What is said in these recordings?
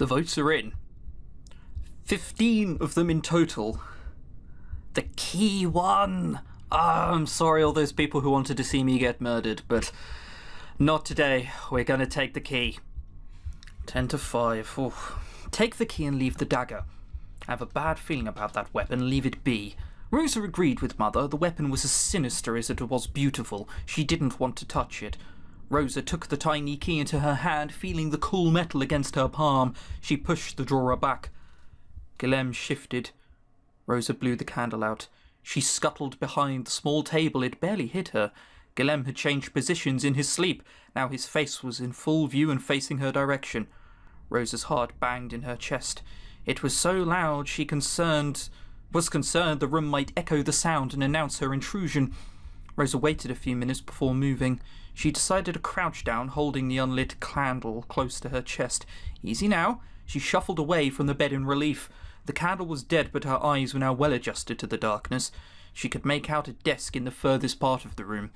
The votes are in. 15 of them in total. The key won! I'm sorry all those people who wanted to see me get murdered, but not today. We're gonna take the key. 10 to 5. Ooh. Take the key and leave the dagger. I have a bad feeling about that weapon. Leave it be. Rosa agreed with Mother. The weapon was as sinister as it was beautiful. She didn't want to touch it. Rosa took the tiny key into her hand, feeling the cool metal against her palm. She pushed the drawer back. Guillaume shifted. Rosa blew the candle out. She scuttled behind the small table. It barely hit her. Guillaume had changed positions in his sleep. Now his face was in full view and facing her direction. Rosa's heart banged in her chest. It was so loud she was concerned the room might echo the sound and announce her intrusion. Rosa waited a few minutes before moving. She decided to crouch down, holding the unlit candle close to her chest. Easy now. She shuffled away from the bed in relief. The candle was dead, but her eyes were now well adjusted to the darkness. She could make out a desk in the furthest part of the room.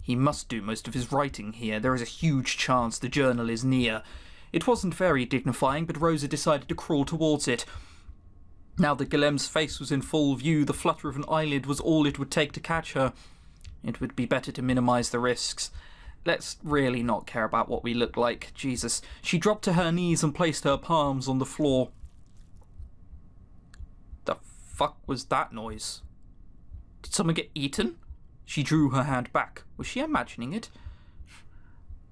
He must do most of his writing here. There is a huge chance the journal is near. It wasn't very dignifying, but Rosa decided to crawl towards it. Now that Guillaume's face was in full view, the flutter of an eyelid was all it would take to catch her. It would be better to minimize the risks. Let's really not care about what we look like. Jesus. She dropped to her knees and placed her palms on the floor. The fuck was that noise? Did someone get eaten? She drew her hand back. Was she imagining it?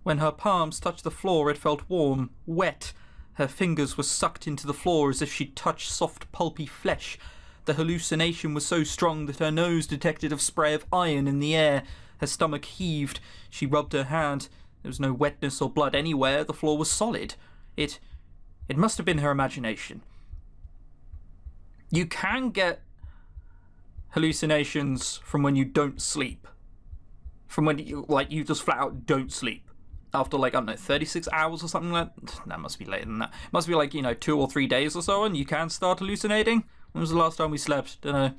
When her palms touched the floor, it felt warm, wet. Her fingers were sucked into the floor as if she'd touched soft, pulpy flesh. The hallucination was so strong that her nose detected a spray of iron in the air. Her stomach heaved. She rubbed her hand. There was no wetness or blood anywhere. The floor was solid. It must have been her imagination. You can get hallucinations from when you don't sleep. From when you just flat out don't sleep. After, I don't know, 36 hours or something like that. That must be later than that. It must be 2 or 3 days or so, and you can start hallucinating. When was the last time we slept? Don't know.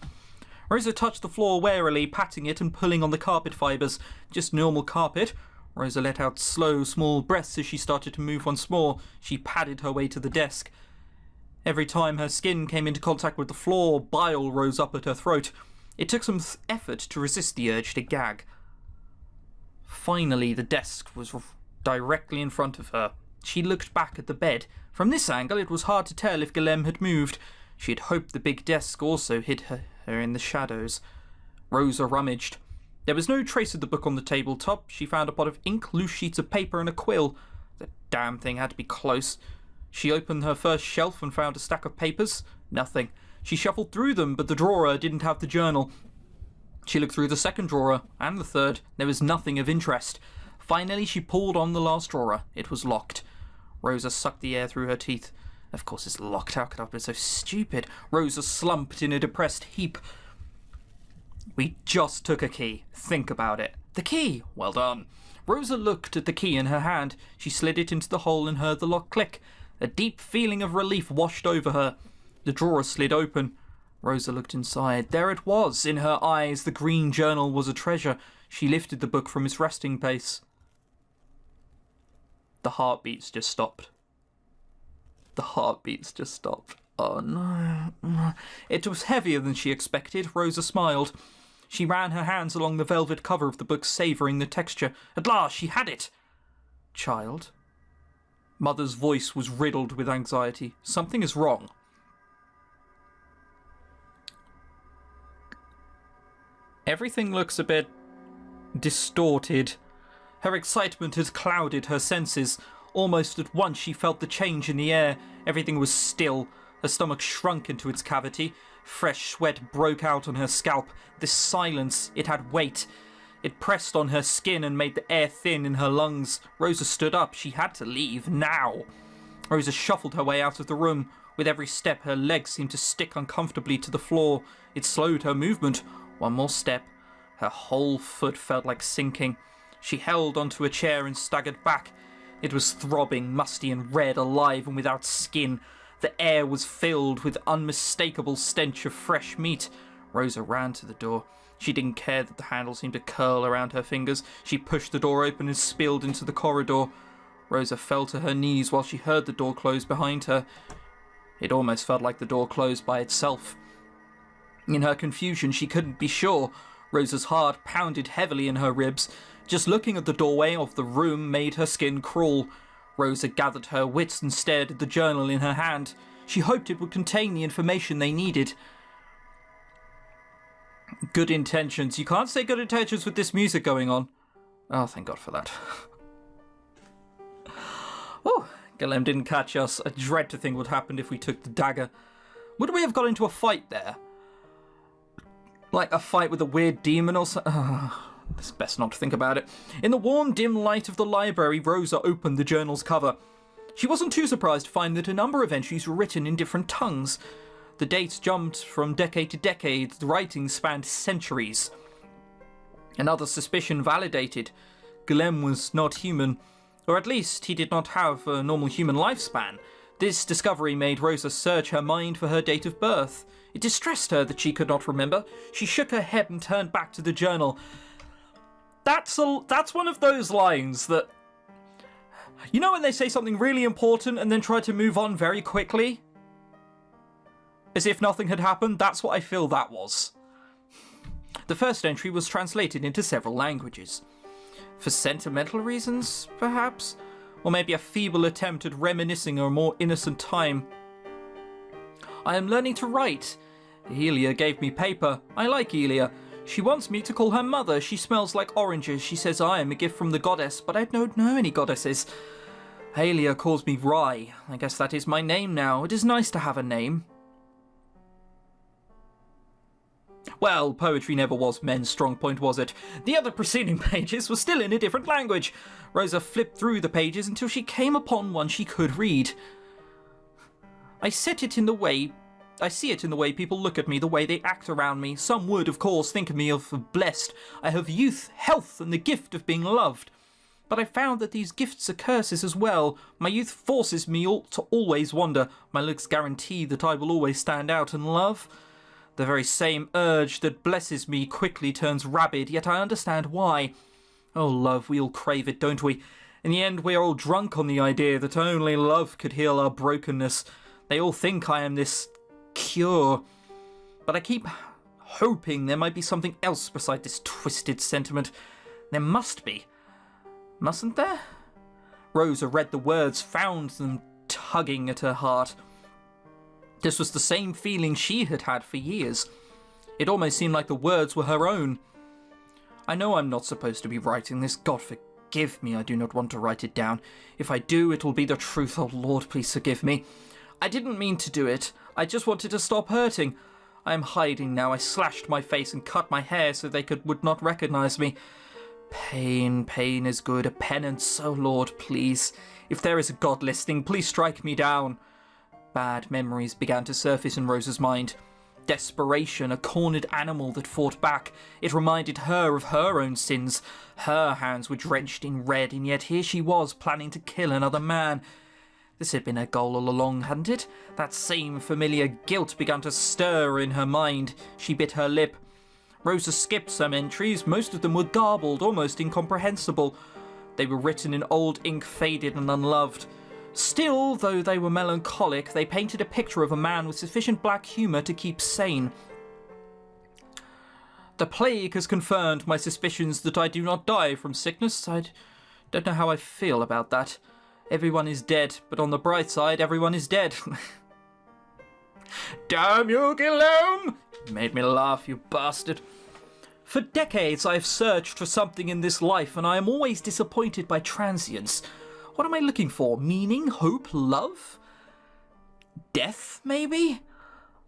Rosa touched the floor warily, patting it and pulling on the carpet fibres. Just normal carpet. Rosa let out slow, small breaths as she started to move once more. She padded her way to the desk. Every time her skin came into contact with the floor, bile rose up at her throat. It took some effort to resist the urge to gag. Finally, the desk was directly in front of her. She looked back at the bed. From this angle, it was hard to tell if Guillaume had moved. She had hoped the big desk also hid her in the shadows. Rosa rummaged. There was no trace of the book on the tabletop. She found a pot of ink, loose sheets of paper, and a quill. The damn thing had to be close. She opened her first shelf and found a stack of papers. Nothing. She shuffled through them, but the drawer didn't have the journal. She looked through the second drawer, and the third. There was nothing of interest. Finally, she pulled on the last drawer. It was locked. Rosa sucked the air through her teeth. Of course it's locked. How could I have been so stupid? Rosa slumped in a depressed heap. We just took a key. Think about it. The key! Well done. Rosa looked at the key in her hand. She slid it into the hole and heard the lock click. A deep feeling of relief washed over her. The drawer slid open. Rosa looked inside. There it was. In her eyes, the green journal was a treasure. She lifted the book from its resting place. The heartbeats just stopped. The heartbeats just stopped. Oh no. It was heavier than she expected. Rosa smiled. She ran her hands along the velvet cover of the book, savouring the texture. At last, she had it. Child. Mother's voice was riddled with anxiety. Something is wrong. Everything looks a bit distorted. Her excitement had clouded her senses. Almost at once she felt the change in the air. Everything was still. Her stomach shrunk into its cavity. Fresh sweat broke out on her scalp. This silence, it had weight. It pressed on her skin and made the air thin in her lungs. Rosa stood up. She had to leave, now. Rosa shuffled her way out of the room. With every step, her legs seemed to stick uncomfortably to the floor. It slowed her movement. One more step. Her whole foot felt like sinking. She held onto a chair and staggered back. It was throbbing, musty and red, alive and without skin. The air was filled with unmistakable stench of fresh meat. Rosa ran to the door. She didn't care that the handle seemed to curl around her fingers. She pushed the door open and spilled into the corridor. Rosa fell to her knees while she heard the door close behind her. It almost felt like the door closed by itself. In her confusion, she couldn't be sure. Rosa's heart pounded heavily in her ribs. Just looking at the doorway of the room made her skin crawl. Rosa gathered her wits and stared at the journal in her hand. She hoped it would contain the information they needed. Good intentions. You can't say good intentions with this music going on. Oh, thank God for that. Oh, Guillem didn't catch us. I dread to think what happened if we took the dagger. Would we have got into a fight there? Like a fight with a weird demon or something? It's best not to think about it. In the warm, dim light of the library, Rosa opened the journal's cover. She wasn't too surprised to find that a number of entries were written in different tongues. The dates jumped from decade to decade. The writing spanned centuries. Another suspicion validated. Guillem was not human. Or at least, he did not have a normal human lifespan. This discovery made Rosa search her mind for her date of birth. It distressed her that she could not remember. She shook her head and turned back to the journal. That's one of those lines that... You know when they say something really important and then try to move on very quickly? As if nothing had happened? That's what I feel that was. The first entry was translated into several languages. For sentimental reasons, perhaps? Or maybe a feeble attempt at reminiscing a more innocent time. I am learning to write. Elia gave me paper. I like Elia. She wants me to call her mother. She smells like oranges. She says I am a gift from the goddess, but I don't know any goddesses. Elia calls me Rye. I guess that is my name now. It is nice to have a name. Well, poetry never was men's strong point, was it? The other preceding pages were still in a different language. Rosa flipped through the pages until she came upon one she could read. I see it in the way people look at me, the way they act around me. Some would, of course, think of me as blessed. I have youth, health, and the gift of being loved. But I found that these gifts are curses as well. My youth forces me to always wander. My looks guarantee that I will always stand out and love. The very same urge that blesses me quickly turns rabid, yet I understand why. Oh, love, we all crave it, don't we? In the end, we are all drunk on the idea that only love could heal our brokenness. They all think I am this cure. But I keep hoping there might be something else beside this twisted sentiment. There must be. Mustn't there? Rosa read the words, found them tugging at her heart. This was the same feeling she had had for years. It almost seemed like the words were her own. I know I'm not supposed to be writing this. God forgive me, I do not want to write it down. If I do, it will be the truth. Oh Lord, please forgive me. I didn't mean to do it. I just wanted to stop hurting. I am hiding now. I slashed my face and cut my hair so they would not recognize me. Pain is good. A penance. Oh Lord, please. If there is a God listening, please strike me down. Bad memories began to surface in Rosa's mind. Desperation, a cornered animal that fought back. It reminded her of her own sins. Her hands were drenched in red, and yet here she was, planning to kill another man. This had been her goal all along, hadn't it? That same familiar guilt began to stir in her mind. She bit her lip. Rosa skipped some entries. Most of them were garbled, almost incomprehensible. They were written in old ink, faded and unloved. Still, though they were melancholic, they painted a picture of a man with sufficient black humour to keep sane. The plague has confirmed my suspicions that I do not die from sickness. I don't know how I feel about that. Everyone is dead, but on the bright side, everyone is dead. Damn you, Guillem! You made me laugh, you bastard. For decades I have searched for something in this life, and I am always disappointed by transience. What am I looking for? Meaning? Hope? Love? Death, maybe?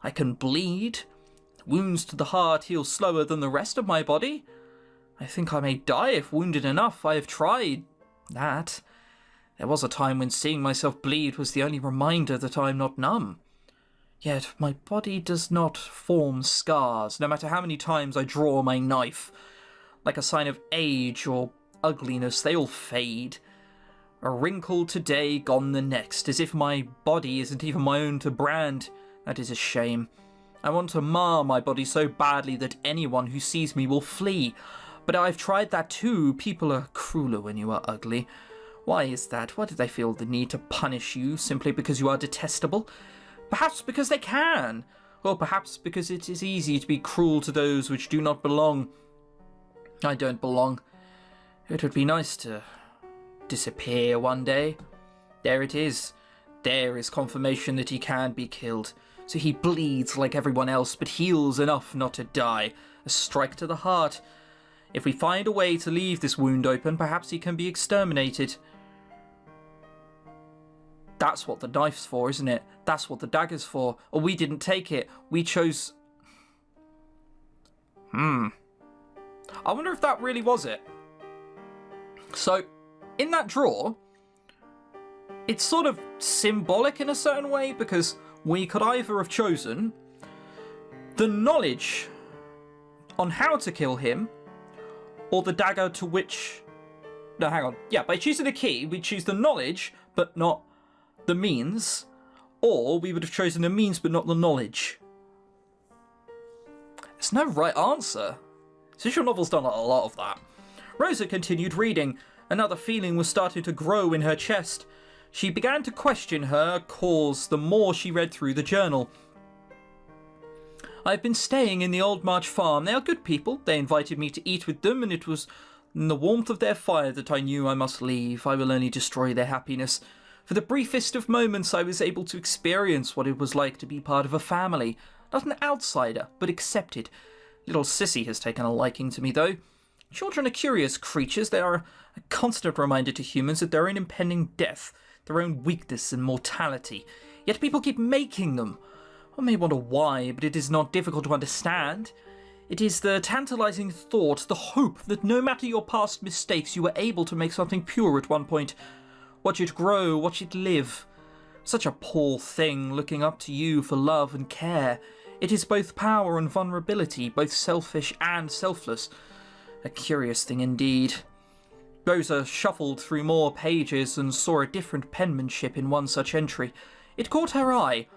I can bleed. Wounds to the heart heal slower than the rest of my body. I think I may die if wounded enough. I have tried that. There was a time when seeing myself bleed was the only reminder that I am not numb. Yet my body does not form scars, no matter how many times I draw my knife. Like a sign of age or ugliness, they all fade. A wrinkle today, gone the next, as if my body isn't even my own to brand. That is a shame. I want to mar my body so badly that anyone who sees me will flee. But I've tried that too. People are crueler when you are ugly. Why is that? Why do they feel the need to punish you simply because you are detestable? Perhaps because they can, or perhaps because it is easy to be cruel to those which do not belong. I don't belong. It would be nice to disappear one day. There it is. There is confirmation that he can be killed. So he bleeds like everyone else, but heals enough not to die. A strike to the heart. If we find a way to leave this wound open, perhaps he can be exterminated. That's what the knife's for, isn't it? That's what the dagger's for. Or we didn't take it. We chose... I wonder if that really was it. So, in that drawer, it's sort of symbolic in a certain way, because we could either have chosen the knowledge on how to kill him, or the dagger to which... No, hang on. Yeah, by choosing the key, we choose the knowledge, but not the means, or we would have chosen the means, but not the knowledge. There's no right answer. This visual novel's done a lot of that. Rosa continued reading. Another feeling was starting to grow in her chest. She began to question her cause the more she read through the journal. I've been staying in the Old March farm. They are good people. They invited me to eat with them, and it was in the warmth of their fire that I knew I must leave. I will only destroy their happiness. For the briefest of moments, I was able to experience what it was like to be part of a family. Not an outsider, but accepted. Little Sissy has taken a liking to me, though. Children are curious creatures. They are a constant reminder to humans of their own impending death, their own weakness and mortality. Yet people keep making them. One may wonder why, but it is not difficult to understand. It is the tantalizing thought, the hope that no matter your past mistakes, you were able to make something pure at one point. Watch it grow, watch it live. Such a poor thing, looking up to you for love and care. It is both power and vulnerability, both selfish and selfless. A curious thing indeed. Rosa shuffled through more pages and saw a different penmanship in one such entry. It caught her eye.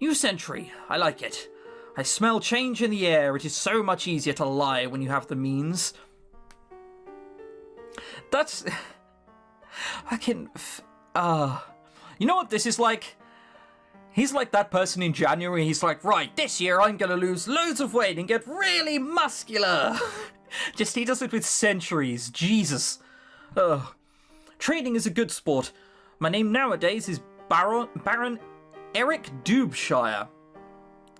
New century. I like it. I smell change in the air. It is so much easier to lie when you have the means. That's... I can... You know what this is like? He's like that person in January. He's like, right, this year I'm going to lose loads of weight and get really muscular. Just he does it with centuries. Jesus. Trading is a good sport. My name nowadays is Baron Eric Dubshire.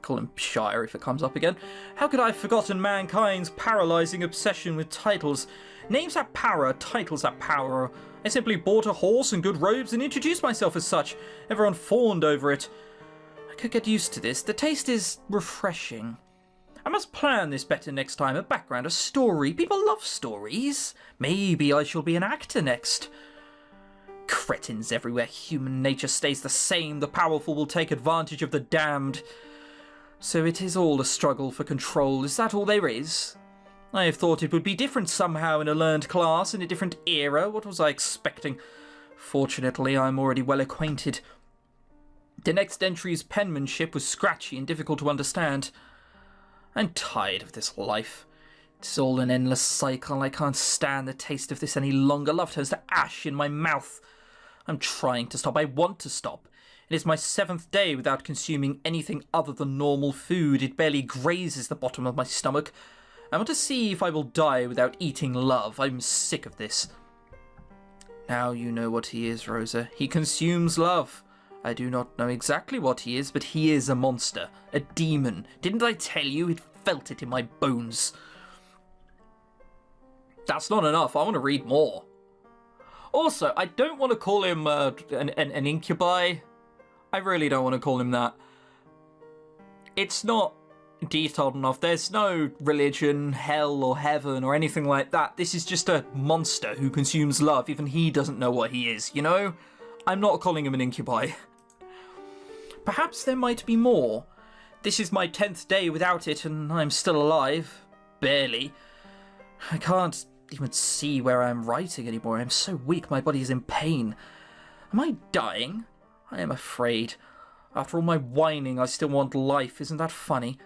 Call him Shire if it comes up again. How could I have forgotten mankind's paralysing obsession with titles? Names have power, titles have power. I simply bought a horse and good robes and introduced myself as such. Everyone fawned over it. I could get used to this. The taste is refreshing. I must plan this better next time. A background, a story. People love stories. Maybe I shall be an actor next. Cretins everywhere. Human nature stays the same. The powerful will take advantage of the damned. So it is all a struggle for control. Is that all there is? I have thought it would be different somehow in a learned class, in a different era. What was I expecting? Fortunately, I am already well acquainted. The next entry's penmanship was scratchy and difficult to understand. I'm tired of this life. It's all an endless cycle. I can't stand the taste of this any longer. Love turns to ash in my mouth. I'm trying to stop. I want to stop. It is my 7th day without consuming anything other than normal food. It barely grazes the bottom of my stomach. I want to see if I will die without eating love. I'm sick of this. Now you know what he is, Rosa. He consumes love. I do not know exactly what he is, but he is a monster. A demon. Didn't I tell you? It felt it in my bones. That's not enough. I want to read more. Also, I don't want to call him an incubi. I really don't want to call him that. It's not detailed enough. There's no religion, hell or heaven or anything like that. This is just a monster who consumes love. Even he doesn't know what he is, you know? I'm not calling him an incubi. Perhaps there might be more. This is my 10th day without it and I'm still alive. Barely. I can't even see where I'm writing anymore. I'm so weak, my body is in pain. Am I dying? I am afraid. After all my whining, I still want life. Isn't that funny?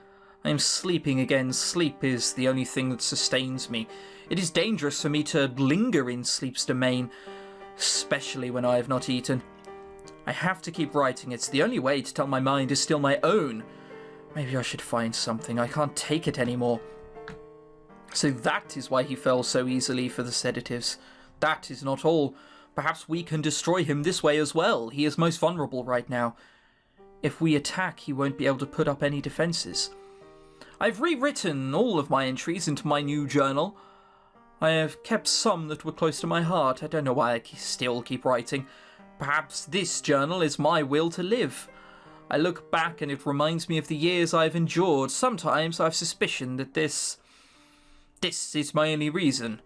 I am sleeping again. Sleep is the only thing that sustains me. It is dangerous for me to linger in sleep's domain. especially when I have not eaten. I have to keep writing. It's the only way to tell my mind is still my own. Maybe I should find something. I can't take it anymore. So that is why he fell so easily for the sedatives. That is not all. Perhaps we can destroy him this way as well. He is most vulnerable right now. If we attack, he won't be able to put up any defenses. I've rewritten all of my entries into my new journal. I have kept some that were close to my heart. I don't know why I still keep writing. Perhaps this journal is my will to live. I look back and it reminds me of the years I've endured. Sometimes I've suspicion that this is my only reason.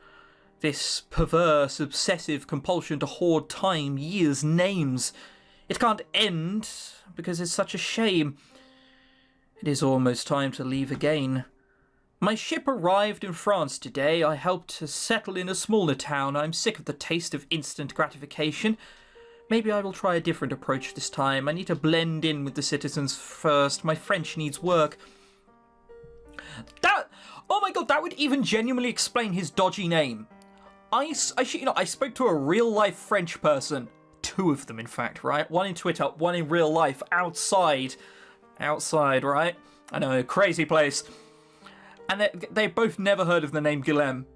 This perverse, obsessive compulsion to hoard time, years, names. It can't end because it's such a shame. It is almost time to leave again. My ship arrived in France today. I helped to settle in a smaller town. I'm sick of the taste of instant gratification. Maybe I will try a different approach this time. I need to blend in with the citizens first. My French needs work. Oh my god, that would even genuinely explain his dodgy name. I spoke to a real-life French person. 2 of them, in fact, right? One in Twitter, one in real life, outside. Outside, right? I know, crazy place. And they both never heard of the name Guillaume.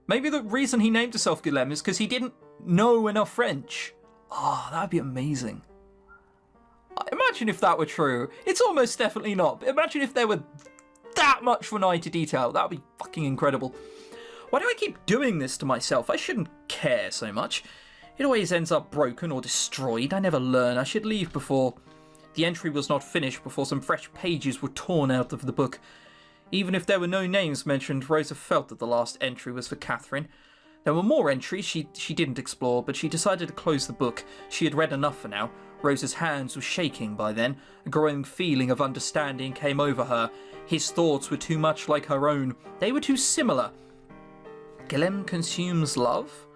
Maybe the reason he named himself Guillaume is because he didn't know enough French. Oh, that'd be amazing. Imagine if that were true. It's almost definitely not. But imagine if there were that much for an eye to detail. That would be fucking incredible. Why do I keep doing this to myself? I shouldn't care so much. It always ends up broken or destroyed. I never learn. I should leave before... The entry was not finished before some fresh pages were torn out of the book. Even if there were no names mentioned, Rosa felt that the last entry was for Catherine. There were more entries she didn't explore, but she decided to close the book. She had read enough for now. Rosa's hands were shaking by then. A growing feeling of understanding came over her. His thoughts were too much like her own. They were too similar. Guillaume consumes love?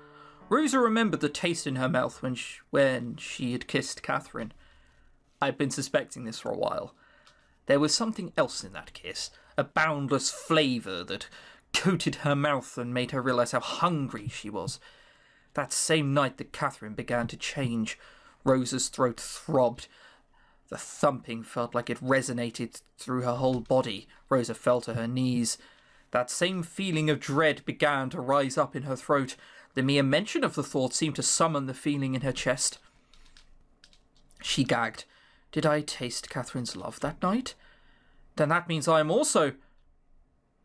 Rosa remembered the taste in her mouth when she had kissed Catherine. I'd been suspecting this for a while. There was something else in that kiss, a boundless flavour that coated her mouth and made her realise how hungry she was. That same night that Catherine began to change, Rosa's throat throbbed. The thumping felt like it resonated through her whole body. Rosa fell to her knees. That same feeling of dread began to rise up in her throat. The mere mention of the thought seemed to summon the feeling in her chest. She gagged. Did I taste Catherine's love that night? Then that means I am also...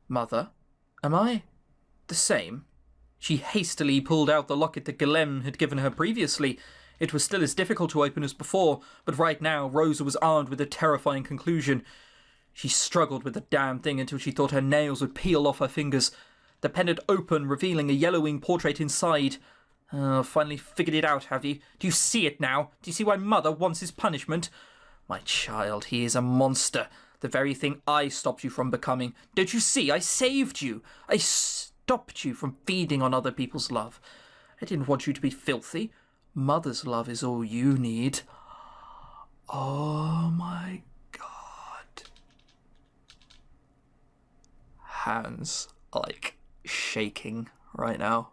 Mother, am I the same? She hastily pulled out the locket that Guillaume had given her previously. It was still as difficult to open as before, but right now Rosa was armed with a terrifying conclusion. She struggled with the damn thing until she thought her nails would peel off her fingers. The pendant opened, revealing a yellowing portrait inside. Finally figured it out, have you? Do you see it now? Do you see why Mother wants his punishment? My child, he is a monster. The very thing I stopped you from becoming. Don't you see? I saved you. I stopped you from feeding on other people's love. I didn't want you to be filthy. Mother's love is all you need. Oh my god. Hands are like shaking right now.